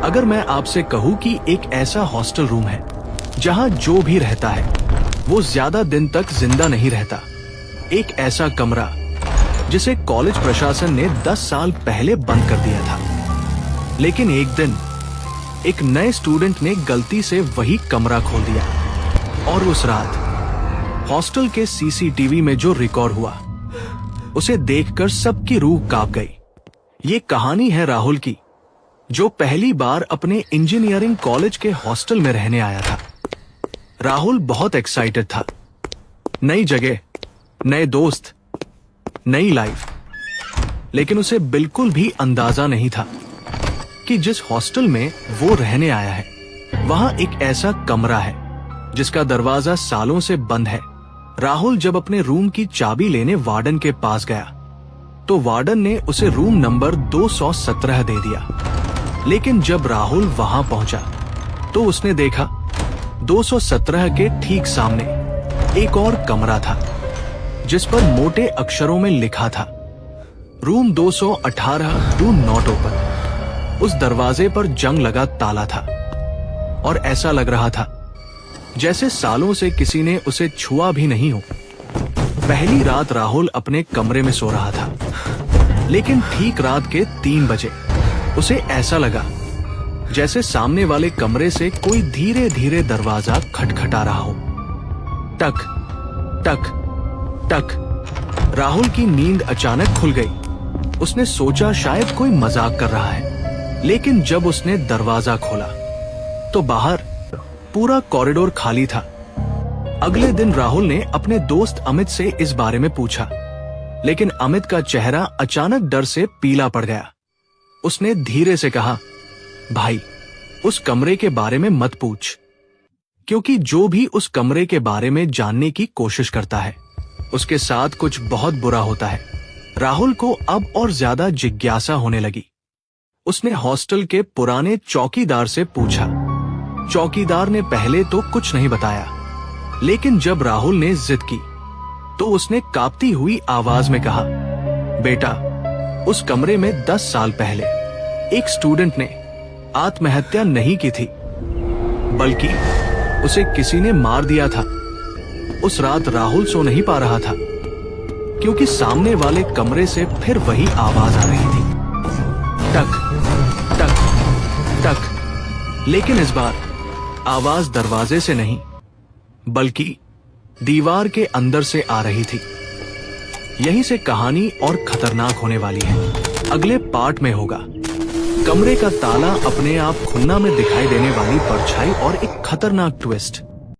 अगर मैं आपसे कहूँ कि एक ऐसा हॉस्टल रूम है जहाँ जो भी रहता है वो ज्यादा दिन तक जिंदा नहीं रहता, एक ऐसा कमरा जिसे कॉलेज प्रशासन ने 10 साल पहले बंद कर दिया था, लेकिन एक दिन एक नए स्टूडेंट ने गलती से वही कमरा खोल दिया और उस रात हॉस्टल के सीसीटीवी में जो रिकॉर्ड हुआ उसे देखकर सबकी रूह कांप गई। ये कहानी है राहुल की, जो पहली बार अपने इंजीनियरिंग कॉलेज के हॉस्टल में रहने आया था। राहुल बहुत एक्साइटेड था, नई जगह, नए दोस्त, नई लाइफ, लेकिन उसे बिल्कुल भी अंदाजा नहीं था कि जिस हॉस्टल में वो रहने आया है वहां एक ऐसा कमरा है जिसका दरवाजा सालों से बंद है। राहुल जब अपने रूम की चाबी लेने वार्डन के पास गया तो वार्डन ने उसे रूम नंबर 217 दे दिया, लेकिन जब राहुल वहां पहुंचा तो उसने देखा 217 के ठीक सामने एक और कमरा था जिस पर मोटे अक्षरों में लिखा था रूम 218 डू नॉट ओपन। उस दरवाजे पर जंग लगा ताला था और ऐसा लग रहा था जैसे सालों से किसी ने उसे छुआ भी नहीं हो। पहली रात राहुल अपने कमरे में सो रहा था, लेकिन ठीक रात के 3 बजे उसे ऐसा लगा जैसे सामने वाले कमरे से कोई धीरे धीरे दरवाजा खटखटा रहा हो। टक टक टक। राहुल की नींद अचानक खुल गई। उसने सोचा शायद कोई मजाक कर रहा है, लेकिन जब उसने दरवाजा खोला तो बाहर पूरा कॉरिडोर खाली था। अगले दिन राहुल ने अपने दोस्त अमित से इस बारे में पूछा, लेकिन अमित का चेहरा अचानक डर से पीला पड़ गया। उसने धीरे से कहा, भाई उस कमरे के बारे में मत पूछ, क्योंकि जो भी उस कमरे के बारे में जानने की कोशिश करता है उसके साथ कुछ बहुत बुरा होता है। राहुल को अब और ज्यादा जिज्ञासा होने लगी। उसने हॉस्टल के पुराने चौकीदार से पूछा। चौकीदार ने पहले तो कुछ नहीं बताया, लेकिन जब राहुल ने जिद की तो उसने कांपती हुई आवाज में कहा, बेटा उस कमरे में 10 साल पहले एक स्टूडेंट ने आत्महत्या नहीं की थी, बल्कि उसे किसी ने मार दिया था। उस रात राहुल सो नहीं पा रहा था क्योंकि सामने वाले कमरे से फिर वही आवाज आ रही थी, टक टक टक। लेकिन इस बार आवाज दरवाजे से नहीं बल्कि दीवार के अंदर से आ रही थी। यहीं से कहानी और खतरनाक होने वाली है। अगले पार्ट में होगा कमरे का ताला अपने आप खुलना में दिखाई देने वाली परछाई और एक खतरनाक ट्विस्ट।